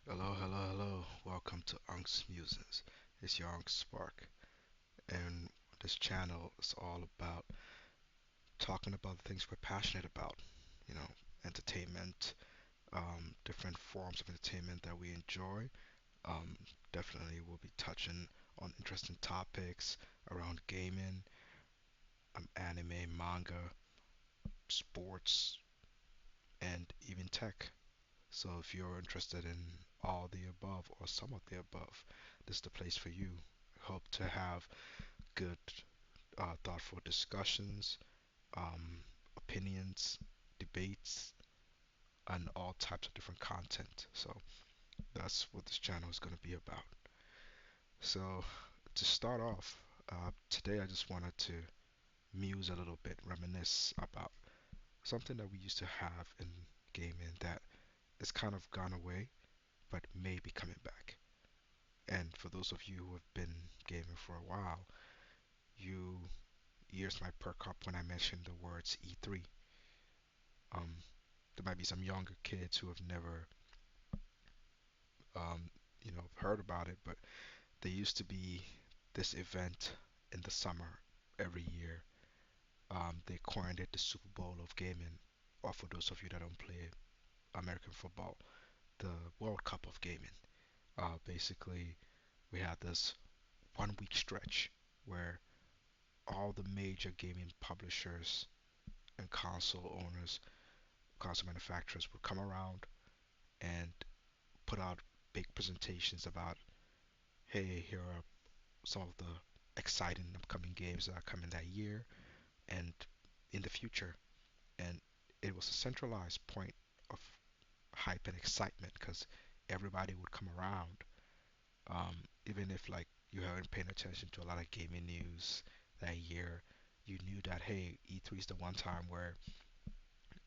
Hello, hello, hello. Welcome to Unc's Musings. It's your Unc Spark, and this channel is all about talking about the things we're passionate about. You know, entertainment, different forms of entertainment that we enjoy. Um, Definitely, we'll be touching on interesting topics around gaming, anime, manga, sports, and even tech. So if you're interested in all the above or some of the above, this is the place for you. Hope to have good, thoughtful discussions, um, opinions, debates, and all types of different content. So that's what this channel is going to be about. So to start off, today I just wanted to muse a little bit, reminisce about something that we used to have in gaming that has kind of gone away, but may be coming back. And for those of you who have been gaming for a while, you ears might perk up when I mention the words E3. Um, there might be some younger kids who have never, um, heard about it, but there used to be this event in the summer every year. They coined it the Super Bowl of gaming, or for those of you that don't play American football, the World Cup of gaming. Basically, we had this 1 week stretch where all the major gaming publishers and console owners, console manufacturers would come around and put out big presentations about, hey, here are some of the exciting upcoming games that are coming that year and in the future. And it was a centralized point of hype and excitement because everybody would come around, even if like you haven't paid attention to a lot of gaming news that year. You knew that hey, E3 is the one time where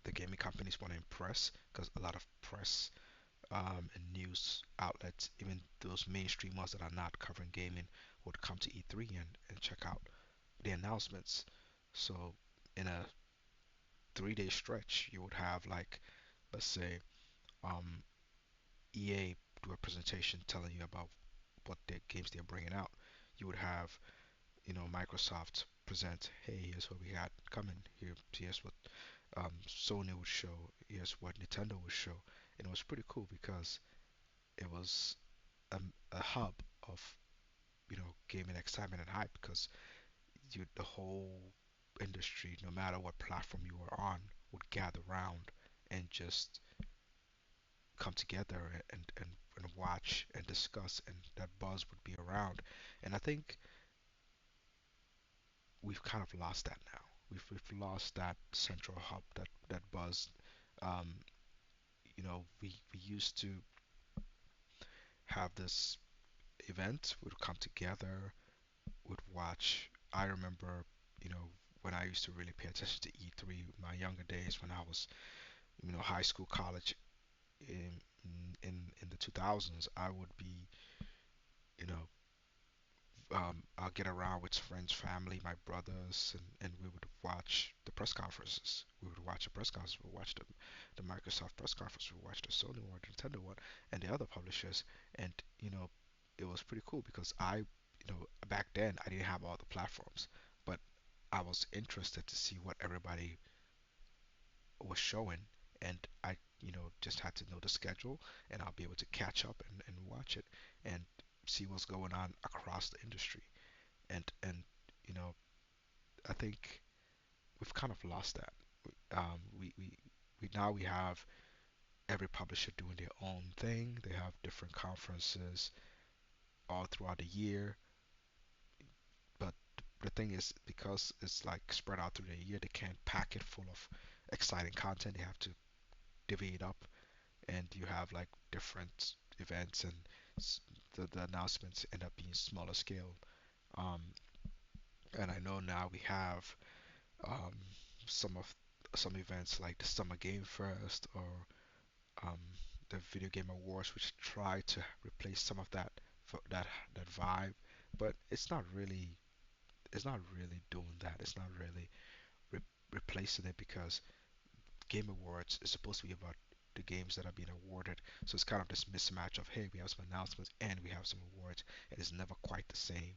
the gaming companies want to impress because a lot of press and news outlets, even those mainstream ones that are not covering gaming, would come to E3 and check out the announcements. So in a 3 day stretch, you would have like, let's say, um, EA do a presentation telling you about what the games they're bringing out. You would have, Microsoft present, hey, here's what we got coming. Here's what Sony would show. Here's what Nintendo would show. And it was pretty cool because it was a hub of gaming excitement and hype because the whole industry, no matter what platform you were on, would gather around and just come together and watch and discuss, and that buzz would be around. And I think we've kind of lost that now. We've lost that central hub, that buzz. Um, we used to have this event. We'd come together, would watch. I remember, when I used to really pay attention to E3, my younger days when I was, high school, college, in in the 2000s, I would be, you know, I'll get around with friends, family, my brothers, and we would watch the press conferences. We would watch the press conferences. We would watch the Microsoft press conference. We would watch the Sony one, the Nintendo one, and the other publishers. And it was pretty cool because back then I didn't have all the platforms, but I was interested to see what everybody was showing, and I just had to know the schedule, and I'll be able to catch up and watch it and see what's going on across the industry. And you know I think we've kind of lost that. We now we have every publisher doing their own thing. They have different conferences all throughout the year, but the thing is, because it's like spread out through the year, they can't pack it full of exciting content. They have to divvy it up, and you have like different events, and the announcements end up being smaller scale. Um, and I know now we have um, some of some events like the Summer Game Fest or um, the Video Game Awards, which try to replace some of that vibe, but it's not really doing that. It's not really re- replacing it because Game Awards is supposed to be about the games that are being awarded. So it's kind of this mismatch of, hey, we have some announcements and we have some awards, and it's never quite the same.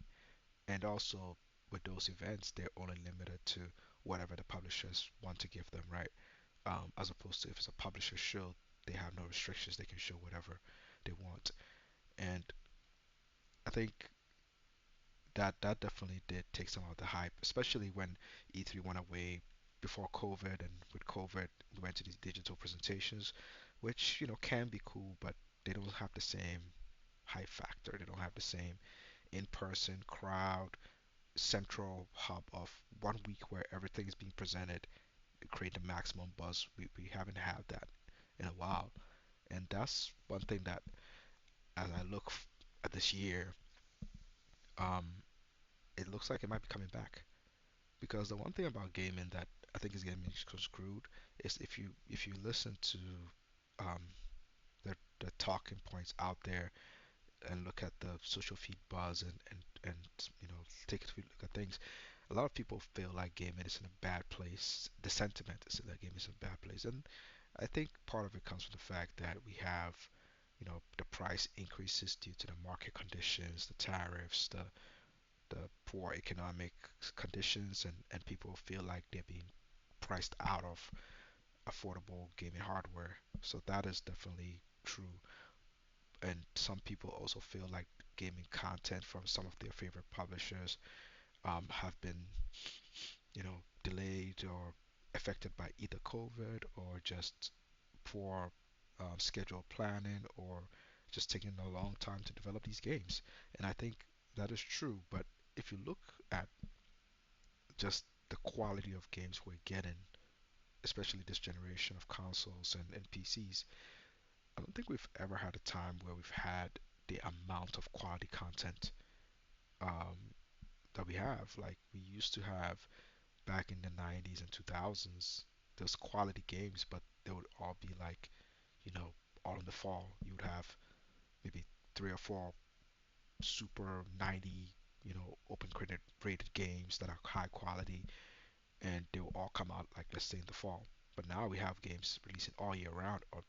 And also with those events, they're only limited to whatever the publishers want to give them, right? As opposed to if it's a publisher show, they have no restrictions; they can show whatever they want. And I think that definitely did take some of the hype, especially when E3 went away before COVID, and with COVID we went to these digital presentations, which can be cool, but they don't have the same hype factor. They don't have the same in-person crowd, central hub of 1 week where everything is being presented, create the maximum buzz. We haven't had that in a while, and that's one thing that as I look at this year, um, it looks like it might be coming back. Because the one thing about gaming that I think is getting screwed is if you listen to um, the talking points out there and look at the social feed buzz and take a look at things, a lot of people feel like gaming is in a bad place. The sentiment is that gaming is in a bad place, and I think part of it comes from the fact that we have the price increases due to the market conditions, the tariffs, the poor economic conditions, and people feel like they're being priced out of affordable gaming hardware. So that is definitely true. And some people also feel like gaming content from some of their favorite publishers have been, delayed or affected by either COVID or just poor schedule planning or just taking a long time to develop these games. And I think that is true. But if you look at just the quality of games we're getting, especially this generation of consoles and PCs, I don't think we've ever had a time where we've had the amount of quality content um, that we have. Like we used to have back in the 90s and 2000s, those quality games, but they would all be like, you know, all in the fall. You would have maybe three or four super 90, open credit rated games that are high quality, and they will all come out like let's say in the fall. But now we have games releasing all year round or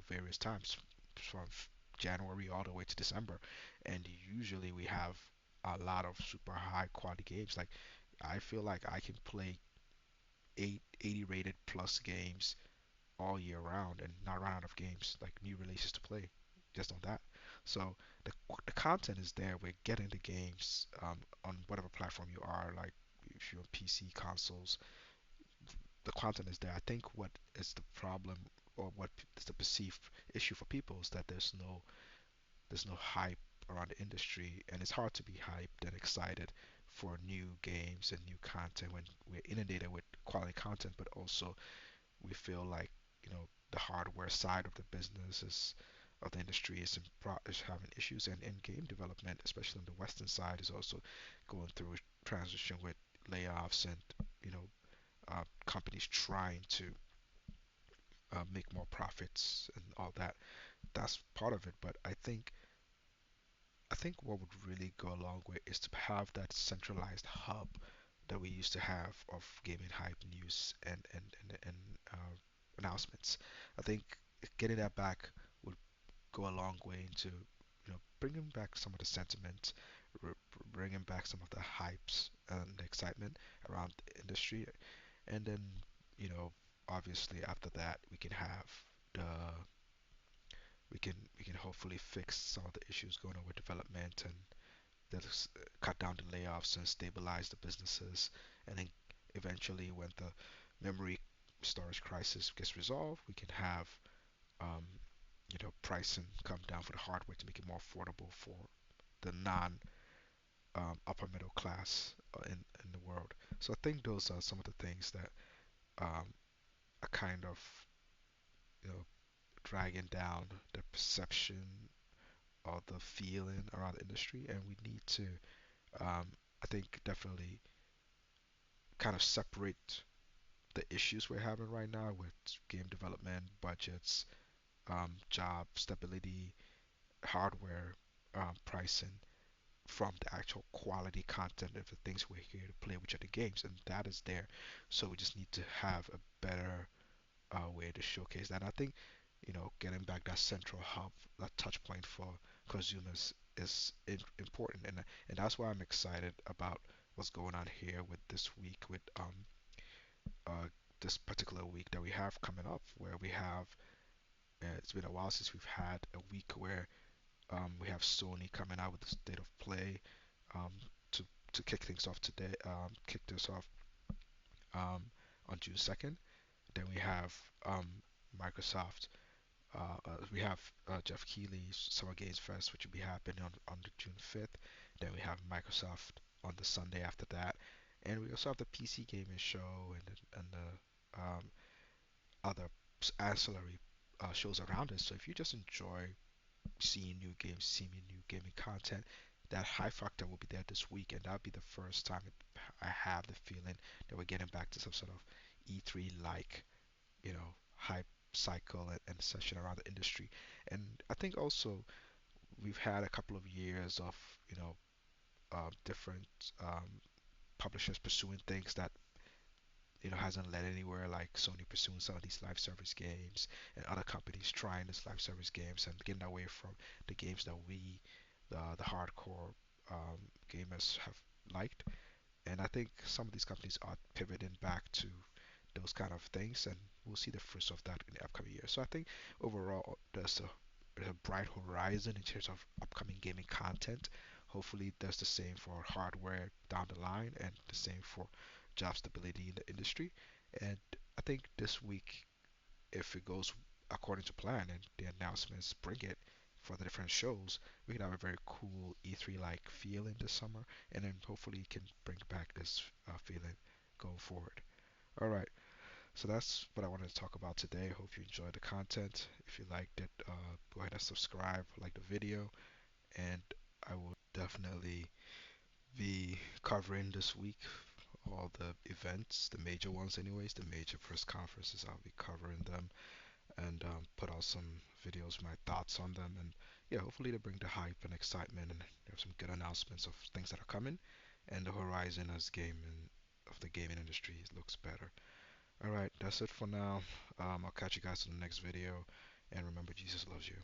various times from January all the way to December, and usually we have a lot of super high quality games. Like I feel like I can play 80 rated plus games all year round and not run out of games like new releases to play just on that. So the content is there. We're getting the games on whatever platform you are. Like if you're on PC, consoles, the content is there. I think what is the problem or what is the perceived issue for people is that there's no hype around the industry, and it's hard to be hyped and excited for new games and new content when we're inundated with quality content, but also we feel like the hardware side of the business is of the industry is having issues, and in game development, especially on the western side, is also going through a transition with layoffs and you know companies trying to make more profits and all that. That's part of it, but I think what would really go a long way is to have that centralized hub that we used to have of gaming hype news and announcements. I think getting that back would go a long way into bringing back some of the sentiment, bringing back some of the hypes and the excitement around the industry, and then you know obviously after that the we can hopefully fix some of the issues going on with development and cut down the layoffs and stabilize the businesses. And then eventually, when the memory storage crisis gets resolved, we can have pricing come down for the hardware to make it more affordable for the non upper middle class in the world. So I think those are some of the things that are kind of you know dragging down the perception or the feeling around the industry, and we need to I think definitely kind of separate the issues we're having right now with game development, budgets, job stability, hardware pricing from the actual quality content of the things we're here to play, which are the games, and that is there. So we just need to have a better way to showcase that. And I think getting back that central hub, that touch point for consumers is important, and that's why I'm excited about what's going on here with this week, with uh, this particular week that we have coming up, where we have it's been a while since we've had a week where we have Sony coming out with the state of play um, to kick things off today, kick this off um, on June 2nd. Then we have Microsoft. We have Jeff Keighley's Summer Games Fest, which will be happening on the June 5th. Then we have Microsoft on the Sunday after that, and we also have the PC gaming show and the other ancillary shows around it. So if you just enjoy seeing new games, seeing new gaming content, that high factor will be there this week, and that'll be the first time I have the feeling that we're getting back to some sort of E3 like, hype cycle and session around the industry. And I think also we've had a couple of years of, different publishers pursuing things that hasn't led anywhere, like Sony pursuing some of these live service games and other companies trying these live service games and getting away from the games that the hardcore gamers have liked. And I think some of these companies are pivoting back to those kind of things, and we'll see the fruits of that in the upcoming year. So I think overall there's a bright horizon in terms of upcoming gaming content. Hopefully, there's the same for hardware down the line, and the same for job stability in the industry. And I think this week, if it goes according to plan and the announcements bring it for the different shows, we can have a very cool E3 like feel in the summer, and then hopefully can bring back this feeling going forward. All right, so that's what I wanted to talk about today. Hope you enjoyed the content. If you liked it, go ahead and subscribe, like the video, and I will definitely be covering this week all the events, the major ones, anyways, the major press conferences. I'll be covering them and put out some videos, my thoughts on them, and yeah, hopefully to bring the hype and excitement and have some good announcements of things that are coming, and the horizon as gaming of the gaming industry looks better. All right, that's it for now. I'll catch you guys in the next video, and remember, Jesus loves you.